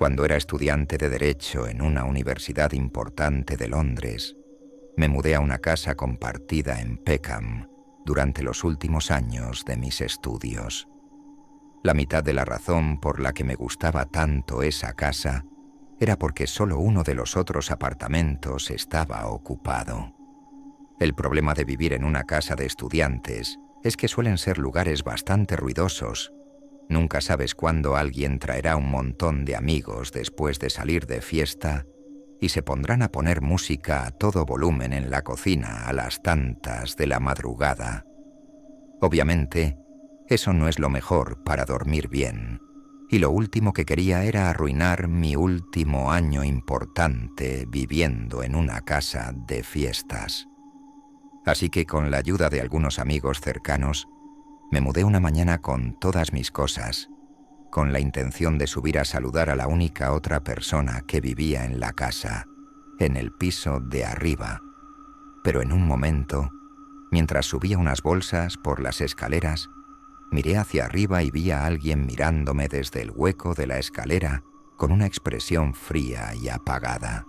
Cuando era estudiante de Derecho en una universidad importante de Londres, me mudé a una casa compartida en Peckham durante los últimos años de mis estudios. La mitad de la razón por la que me gustaba tanto esa casa era porque solo uno de los otros apartamentos estaba ocupado. El problema de vivir en una casa de estudiantes es que suelen ser lugares bastante ruidosos. Nunca sabes cuándo alguien traerá un montón de amigos después de salir de fiesta y se pondrán a poner música a todo volumen en la cocina a las tantas de la madrugada. Obviamente, eso no es lo mejor para dormir bien, y lo último que quería era arruinar mi último año importante viviendo en una casa de fiestas. Así que con la ayuda de algunos amigos cercanos, me mudé una mañana con todas mis cosas, con la intención de subir a saludar a la única otra persona que vivía en la casa, en el piso de arriba. Pero en un momento, mientras subía unas bolsas por las escaleras, miré hacia arriba y vi a alguien mirándome desde el hueco de la escalera con una expresión fría y apagada.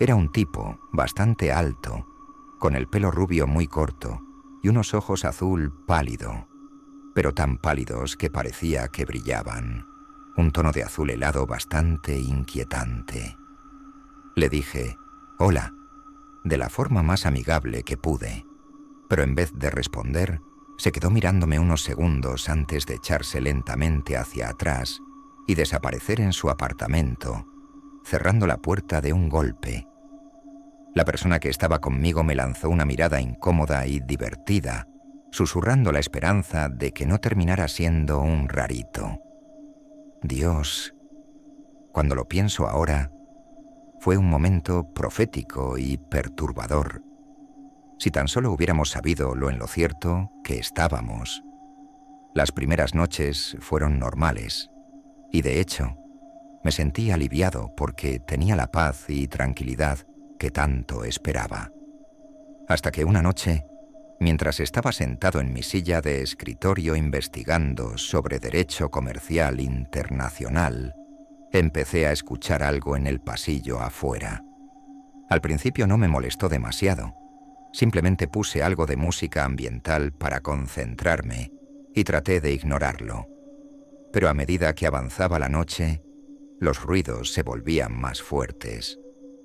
Era un tipo bastante alto, con el pelo rubio muy corto y unos ojos azul pálido, pero tan pálidos que parecía que brillaban, un tono de azul helado bastante inquietante. Le dije, «Hola», de la forma más amigable que pude, pero en vez de responder, se quedó mirándome unos segundos antes de echarse lentamente hacia atrás y desaparecer en su apartamento, cerrando la puerta de un golpe. La persona que estaba conmigo me lanzó una mirada incómoda y divertida, susurrando la esperanza de que no terminara siendo un rarito. Dios, cuando lo pienso ahora, fue un momento profético y perturbador. Si tan solo hubiéramos sabido lo en lo cierto que estábamos. Las primeras noches fueron normales, y de hecho, me sentí aliviado porque tenía la paz y tranquilidad que tanto esperaba. Hasta que una noche, mientras estaba sentado en mi silla de escritorio investigando sobre derecho comercial internacional, empecé a escuchar algo en el pasillo afuera. Al principio no me molestó demasiado. Simplemente puse algo de música ambiental para concentrarme y traté de ignorarlo. Pero a medida que avanzaba la noche, los ruidos se volvían más fuertes,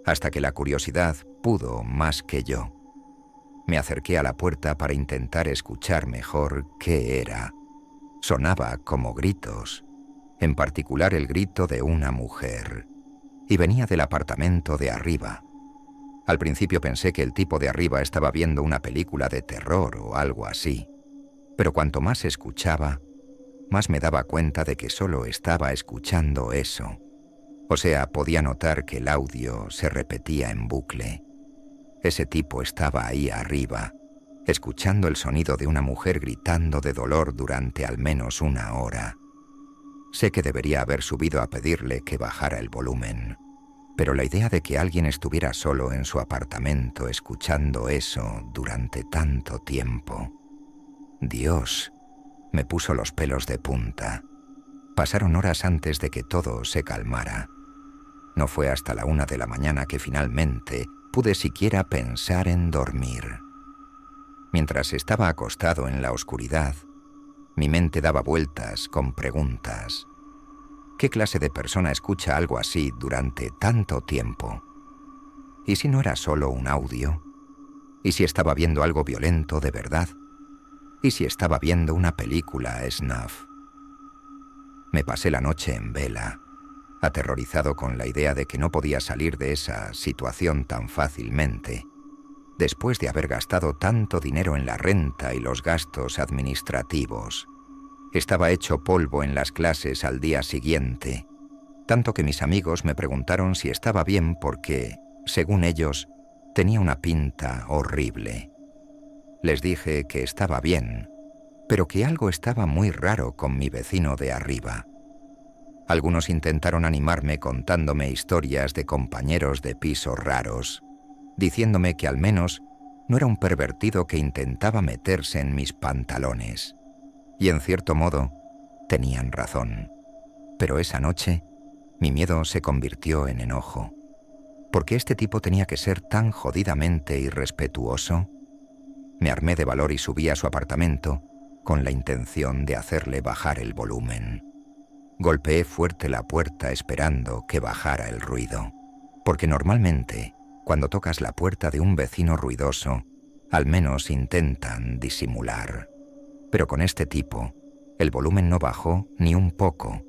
hasta que la curiosidad pudo más que yo. Me acerqué a la puerta para intentar escuchar mejor qué era. Sonaba como gritos, en particular el grito de una mujer, y venía del apartamento de arriba. Al principio pensé que el tipo de arriba estaba viendo una película de terror o algo así, pero cuanto más escuchaba, más me daba cuenta de que solo estaba escuchando eso. O sea, podía notar que el audio se repetía en bucle. Ese tipo estaba ahí arriba, escuchando el sonido de una mujer gritando de dolor durante al menos una hora. Sé que debería haber subido a pedirle que bajara el volumen, pero la idea de que alguien estuviera solo en su apartamento escuchando eso durante tanto tiempo. Dios, me puso los pelos de punta. Pasaron horas antes de que todo se calmara. No fue hasta la 1 de la mañana que finalmente pude siquiera pensar en dormir. Mientras estaba acostado en la oscuridad, mi mente daba vueltas con preguntas. ¿Qué clase de persona escucha algo así durante tanto tiempo? ¿Y si no era solo un audio? ¿Y si estaba viendo algo violento de verdad? ¿Y si estaba viendo una película snuff? Me pasé la noche en vela, aterrorizado con la idea de que no podía salir de esa situación tan fácilmente, después de haber gastado tanto dinero en la renta y los gastos administrativos. Estaba hecho polvo en las clases al día siguiente, tanto que mis amigos me preguntaron si estaba bien porque, según ellos, tenía una pinta horrible. Les dije que estaba bien, pero que algo estaba muy raro con mi vecino de arriba. Algunos intentaron animarme contándome historias de compañeros de piso raros, diciéndome que al menos no era un pervertido que intentaba meterse en mis pantalones. Y en cierto modo, tenían razón. Pero esa noche Mi miedo se convirtió en enojo. ¿Por qué este tipo tenía que ser tan jodidamente irrespetuoso? Me armé de valor y subí a su apartamento con la intención de hacerle bajar el volumen. Golpeé fuerte la puerta esperando que bajara el ruido, porque normalmente, cuando tocas la puerta de un vecino ruidoso, al menos intentan disimular. Pero con este tipo, el volumen no bajó ni un poco.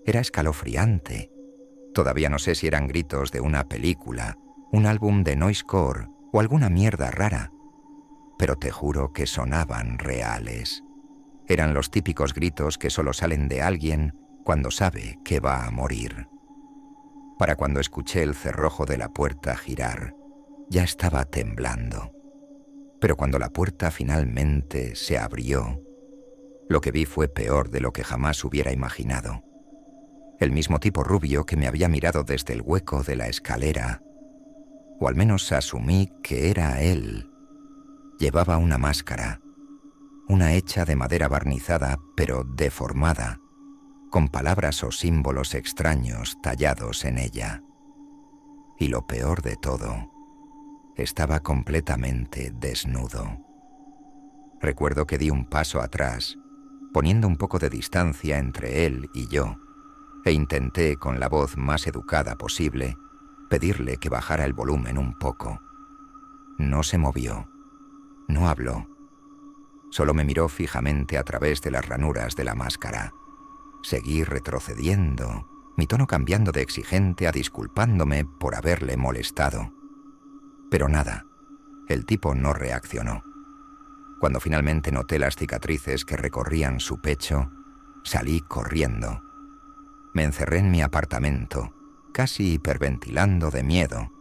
Era escalofriante. Todavía no sé si eran gritos de una película, un álbum de noisecore o alguna mierda rara, pero te juro que sonaban reales. Eran los típicos gritos que solo salen de alguien cuando sabe que va a morir. Para cuando escuché el cerrojo de la puerta girar, ya estaba temblando. Pero cuando la puerta finalmente se abrió, lo que vi fue peor de lo que jamás hubiera imaginado. El mismo tipo rubio que me había mirado desde el hueco de la escalera, o al menos asumí que era él, llevaba una máscara, una hecha de madera barnizada pero deformada, con palabras o símbolos extraños tallados en ella. Y lo peor de todo, estaba completamente desnudo. Recuerdo que di un paso atrás, poniendo un poco de distancia entre él y yo, e intenté, con la voz más educada posible, pedirle que bajara el volumen un poco. No se movió, no habló. Solo me miró fijamente a través de las ranuras de la máscara. Seguí retrocediendo, mi tono cambiando de exigente a disculpándome por haberle molestado. Pero nada, el tipo no reaccionó. Cuando finalmente noté las cicatrices que recorrían su pecho, salí corriendo. Me encerré en mi apartamento, casi hiperventilando de miedo,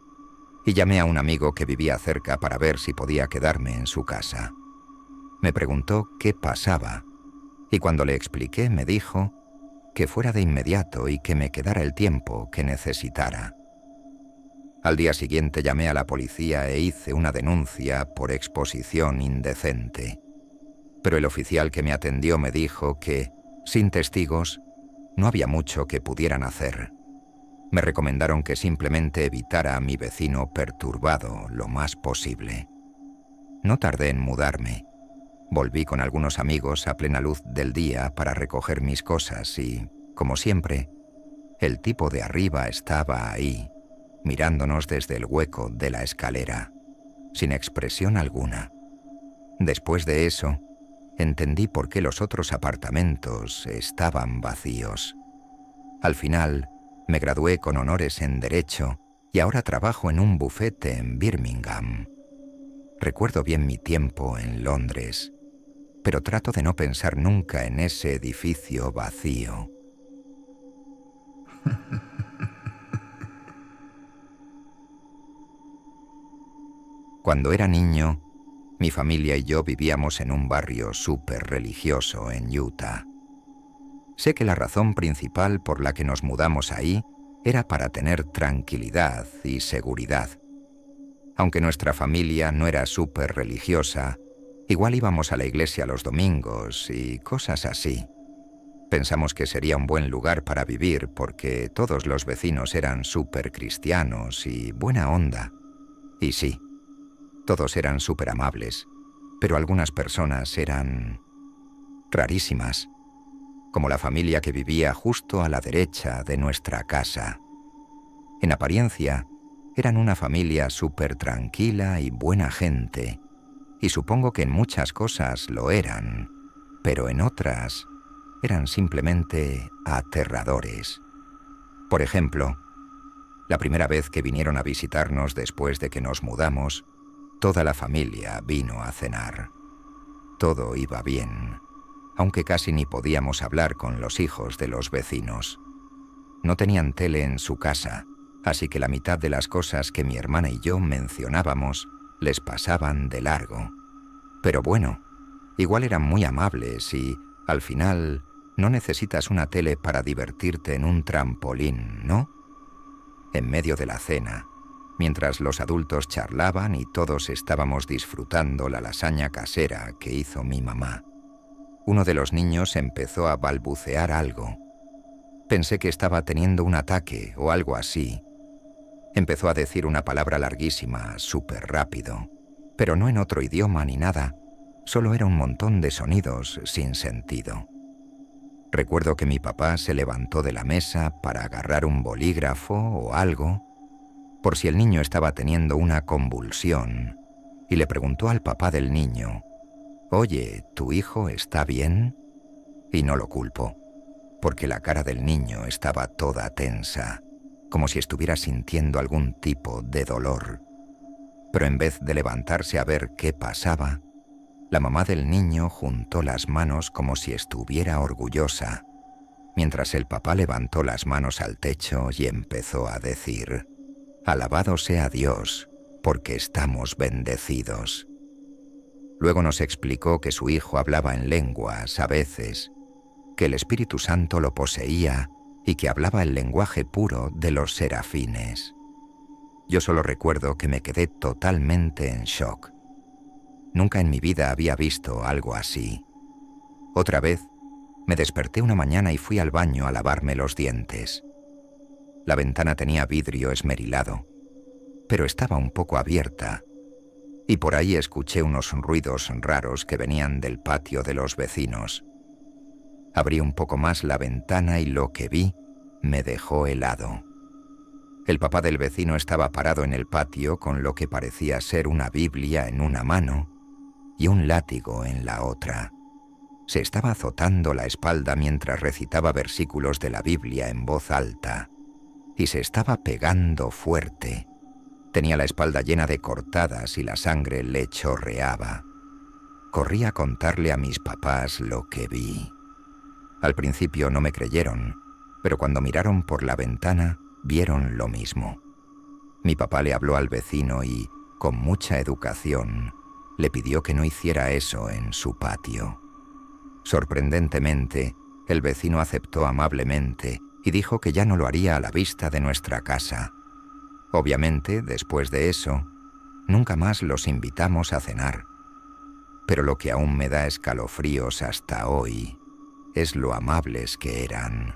y llamé a un amigo que vivía cerca para ver si podía quedarme en su casa. Me preguntó qué pasaba, y cuando le expliqué me dijo que fuera de inmediato y que me quedara el tiempo que necesitara. Al día siguiente llamé a la policía e hice una denuncia por exposición indecente. Pero el oficial que me atendió me dijo que, sin testigos, no había mucho que pudieran hacer. Me recomendaron que simplemente evitara a mi vecino perturbado lo más posible. No tardé en mudarme. Volví con algunos amigos a plena luz del día para recoger mis cosas y, como siempre, el tipo de arriba estaba ahí, mirándonos desde el hueco de la escalera, sin expresión alguna. Después de eso, entendí por qué los otros apartamentos estaban vacíos. Al final, me gradué con honores en Derecho y ahora trabajo en un bufete en Birmingham. Recuerdo bien mi tiempo en Londres, pero trato de no pensar nunca en ese edificio vacío. Cuando era niño, mi familia y yo vivíamos en un barrio súper religioso en Utah. Sé que la razón principal por la que nos mudamos ahí era para tener tranquilidad y seguridad. Aunque nuestra familia no era súper religiosa, igual íbamos a la iglesia los domingos y cosas así. Pensamos que sería un buen lugar para vivir porque todos los vecinos eran súper cristianos y buena onda. Y sí, todos eran súper amables, pero algunas personas eran rarísimas, como la familia que vivía justo a la derecha de nuestra casa. En apariencia, eran una familia súper tranquila y buena gente, y supongo que en muchas cosas lo eran, pero en otras eran simplemente aterradores. Por ejemplo, la primera vez que vinieron a visitarnos después de que nos mudamos, toda la familia vino a cenar. Todo iba bien, aunque casi ni podíamos hablar con los hijos de los vecinos. No tenían tele en su casa, así que la mitad de las cosas que mi hermana y yo mencionábamos les pasaban de largo. Pero bueno, igual eran muy amables y, al final, no necesitas una tele para divertirte en un trampolín, ¿no? En medio de la cena, mientras los adultos charlaban y todos estábamos disfrutando la lasaña casera que hizo mi mamá, uno de los niños empezó a balbucear algo. Pensé que estaba teniendo un ataque o algo así. Empezó a decir una palabra larguísima, súper rápido, pero no en otro idioma ni nada, solo era un montón de sonidos sin sentido. Recuerdo que mi papá se levantó de la mesa para agarrar un bolígrafo o algo, por si el niño estaba teniendo una convulsión, y le preguntó al papá del niño: «Oye, ¿tu hijo está bien?» Y no lo culpo, porque la cara del niño estaba toda tensa, como si estuviera sintiendo algún tipo de dolor. Pero en vez de levantarse a ver qué pasaba, la mamá del niño juntó las manos como si estuviera orgullosa, mientras el papá levantó las manos al techo y empezó a decir: «Alabado sea Dios, porque estamos bendecidos». Luego nos explicó que su hijo hablaba en lenguas a veces, que el Espíritu Santo lo poseía y que hablaba el lenguaje puro de los serafines. Yo solo recuerdo que me quedé totalmente en shock. Nunca en mi vida había visto algo así. Otra vez, me desperté una mañana y fui al baño a lavarme los dientes. La ventana tenía vidrio esmerilado, pero estaba un poco abierta, y por ahí escuché unos ruidos raros que venían del patio de los vecinos. Abrí un poco más la ventana y lo que vi me dejó helado. El papá del vecino estaba parado en el patio con lo que parecía ser una Biblia en una mano y un látigo en la otra. Se estaba azotando la espalda mientras recitaba versículos de la Biblia en voz alta, y se estaba pegando fuerte. Tenía la espalda llena de cortadas y la sangre le chorreaba. Corrí a contarle a mis papás lo que vi. Al principio no me creyeron, pero cuando miraron por la ventana, vieron lo mismo. Mi papá le habló al vecino y, con mucha educación, le pidió que no hiciera eso en su patio. Sorprendentemente, el vecino aceptó amablemente y dijo que ya no lo haría a la vista de nuestra casa. Obviamente, después de eso, nunca más los invitamos a cenar. Pero lo que aún me da escalofríos hasta hoy es lo amables que eran,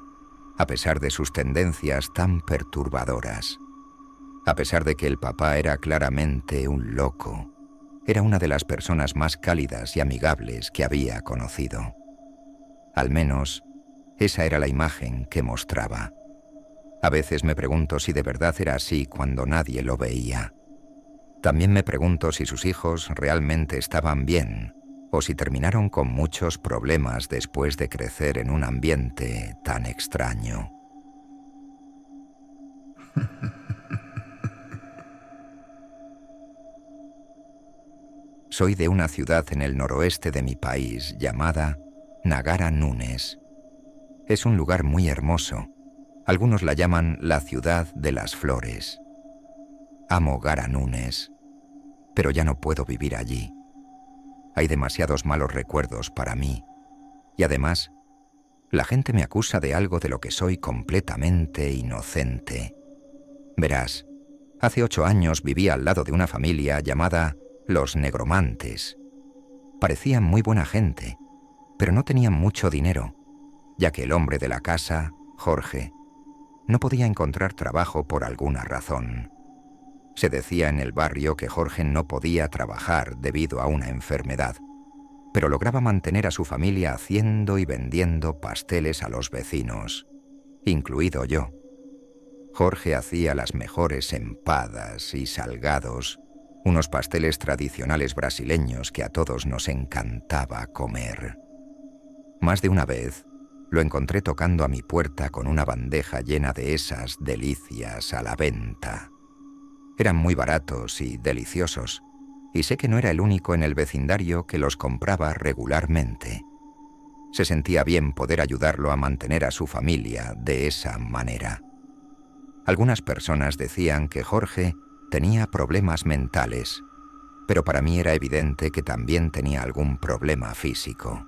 a pesar de sus tendencias tan perturbadoras. A pesar de que el papá era claramente un loco, era una de las personas más cálidas y amigables que había conocido. Al menos, esa era la imagen que mostraba. A veces me pregunto si de verdad era así cuando nadie lo veía. También me pregunto si sus hijos realmente estaban bien, o si terminaron con muchos problemas después de crecer en un ambiente tan extraño. Soy de una ciudad en el noroeste de mi país llamada Nagara Nunes. Es un lugar muy hermoso. Algunos la llaman la ciudad de las flores. Amo Gara Nunes, pero ya no puedo vivir allí. Hay demasiados malos recuerdos para mí, y además, la gente me acusa de algo de lo que soy completamente inocente. Verás, hace 8 años vivía al lado de una familia llamada Los Negromantes. Parecían muy buena gente, pero no tenían mucho dinero, ya que el hombre de la casa, Jorge, no podía encontrar trabajo por alguna razón. Se decía en el barrio que Jorge no podía trabajar debido a una enfermedad, pero lograba mantener a su familia haciendo y vendiendo pasteles a los vecinos, incluido yo. Jorge hacía las mejores empadas y salgados, unos pasteles tradicionales brasileños que a todos nos encantaba comer. Más de una vez lo encontré tocando a mi puerta con una bandeja llena de esas delicias a la venta. Eran muy baratos y deliciosos, y sé que no era el único en el vecindario que los compraba regularmente. Se sentía bien poder ayudarlo a mantener a su familia de esa manera. Algunas personas decían que Jorge tenía problemas mentales, pero para mí era evidente que también tenía algún problema físico.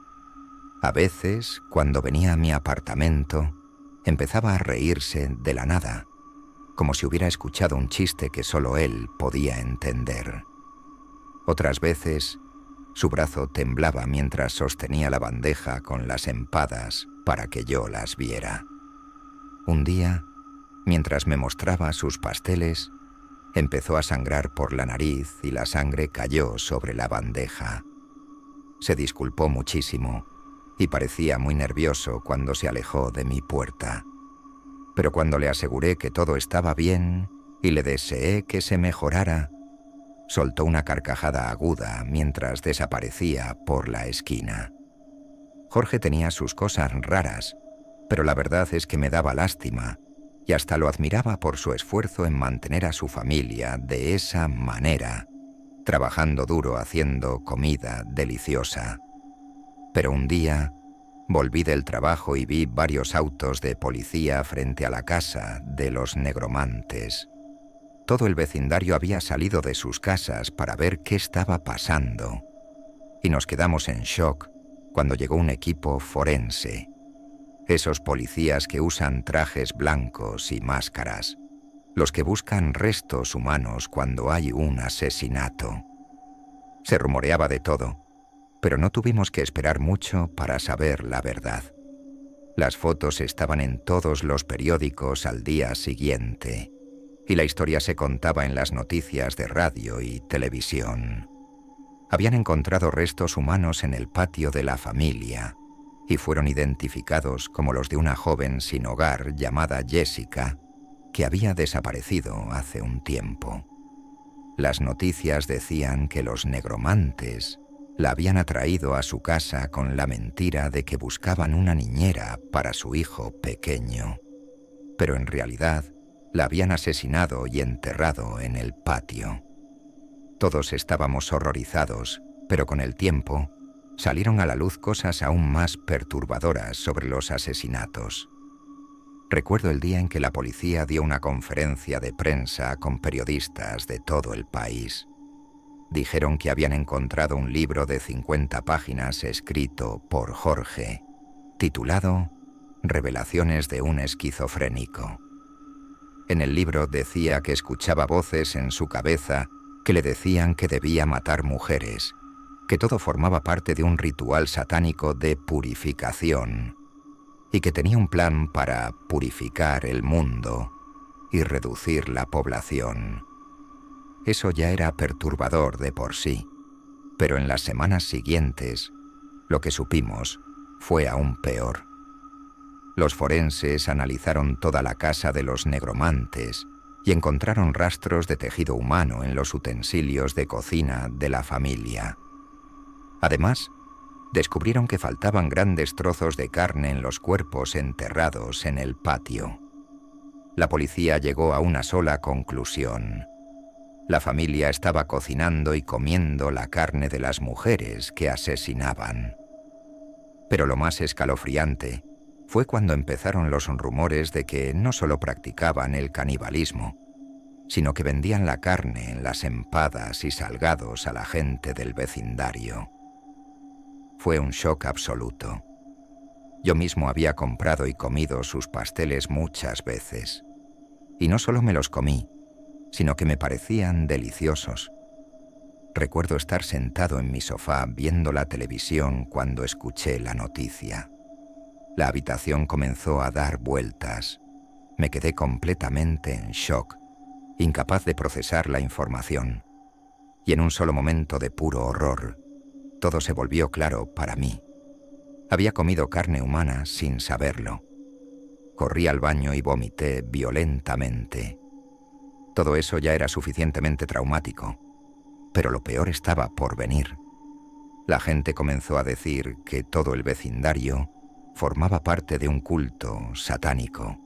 A veces, cuando venía a mi apartamento, empezaba a reírse de la nada, como si hubiera escuchado un chiste que solo él podía entender. Otras veces, su brazo temblaba mientras sostenía la bandeja con las empadas para que yo las viera. Un día, mientras me mostraba sus pasteles, empezó a sangrar por la nariz y la sangre cayó sobre la bandeja. Se disculpó muchísimo y parecía muy nervioso cuando se alejó de mi puerta. Pero cuando le aseguré que todo estaba bien y le deseé que se mejorara, soltó una carcajada aguda mientras desaparecía por la esquina. Jorge tenía sus cosas raras, pero la verdad es que me daba lástima y hasta lo admiraba por su esfuerzo en mantener a su familia de esa manera, trabajando duro haciendo comida deliciosa. Pero un día volví del trabajo y vi varios autos de policía frente a la casa de los Negromantes. Todo el vecindario había salido de sus casas para ver qué estaba pasando, y nos quedamos en shock cuando llegó un equipo forense. Esos policías que usan trajes blancos y máscaras, los que buscan restos humanos cuando hay un asesinato. Se rumoreaba de todo, pero no tuvimos que esperar mucho para saber la verdad. Las fotos estaban en todos los periódicos al día siguiente, y la historia se contaba en las noticias de radio y televisión. Habían encontrado restos humanos en el patio de la familia, y fueron identificados como los de una joven sin hogar llamada Jessica, que había desaparecido hace un tiempo. Las noticias decían que los Negromantes la habían atraído a su casa con la mentira de que buscaban una niñera para su hijo pequeño, pero en realidad la habían asesinado y enterrado en el patio. Todos estábamos horrorizados, pero con el tiempo salieron a la luz cosas aún más perturbadoras sobre los asesinatos. Recuerdo el día en que la policía dio una conferencia de prensa con periodistas de todo el país. Dijeron que habían encontrado un libro de 50 páginas escrito por Jorge, titulado Revelaciones de un esquizofrénico. En el libro decía que escuchaba voces en su cabeza que le decían que debía matar mujeres, que todo formaba parte de un ritual satánico de purificación y que tenía un plan para purificar el mundo y reducir la población. Eso ya era perturbador de por sí, pero en las semanas siguientes lo que supimos fue aún peor. Los forenses analizaron toda la casa de los Negromantes y encontraron rastros de tejido humano en los utensilios de cocina de la familia. Además, descubrieron que faltaban grandes trozos de carne en los cuerpos enterrados en el patio. La policía llegó a una sola conclusión. La familia estaba cocinando y comiendo la carne de las mujeres que asesinaban. Pero lo más escalofriante fue cuando empezaron los rumores de que no solo practicaban el canibalismo, sino que vendían la carne en las empadas y salgados a la gente del vecindario. Fue un shock absoluto. Yo mismo había comprado y comido sus pasteles muchas veces. Y no solo me los comí, sino que me parecían deliciosos. Recuerdo estar sentado en mi sofá viendo la televisión cuando escuché la noticia. La habitación comenzó a dar vueltas. Me quedé completamente en shock, incapaz de procesar la información. Y en un solo momento de puro horror, todo se volvió claro para mí. Había comido carne humana sin saberlo. Corrí al baño y vomité violentamente. Todo eso ya era suficientemente traumático, pero lo peor estaba por venir. La gente comenzó a decir que todo el vecindario formaba parte de un culto satánico,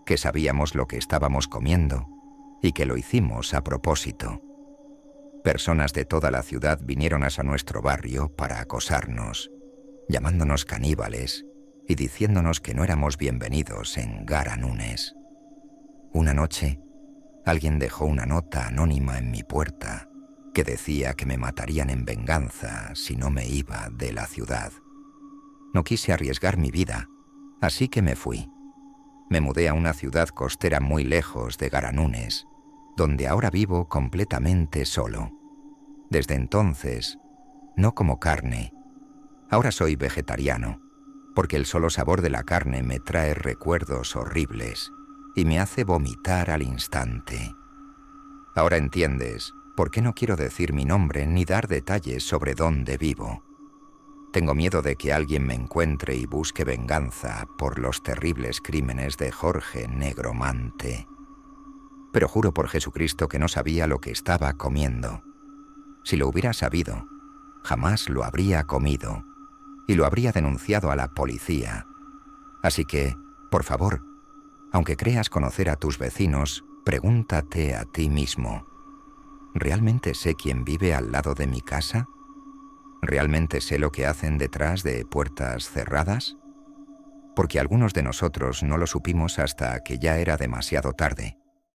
que sabíamos lo que estábamos comiendo y que lo hicimos a propósito. Personas de toda la ciudad vinieron hasta nuestro barrio para acosarnos, llamándonos caníbales y diciéndonos que no éramos bienvenidos en Garanunes. Una noche, alguien dejó una nota anónima en mi puerta que decía que me matarían en venganza si no me iba de la ciudad. No quise arriesgar mi vida, así que me fui. Me mudé a una ciudad costera muy lejos de Garanunes, donde ahora vivo completamente solo. Desde entonces, no como carne. Ahora soy vegetariano, porque el solo sabor de la carne me trae recuerdos horribles y me hace vomitar al instante. Ahora entiendes por qué no quiero decir mi nombre ni dar detalles sobre dónde vivo. Tengo miedo de que alguien me encuentre y busque venganza por los terribles crímenes de Jorge Negromante. Pero juro por Jesucristo que no sabía lo que estaba comiendo. Si lo hubiera sabido, jamás lo habría comido y lo habría denunciado a la policía. Así que, por favor, aunque creas conocer a tus vecinos, pregúntate a ti mismo: ¿realmente sé quién vive al lado de mi casa? ¿Realmente sé lo que hacen detrás de puertas cerradas? Porque algunos de nosotros no lo supimos hasta que ya era demasiado tarde.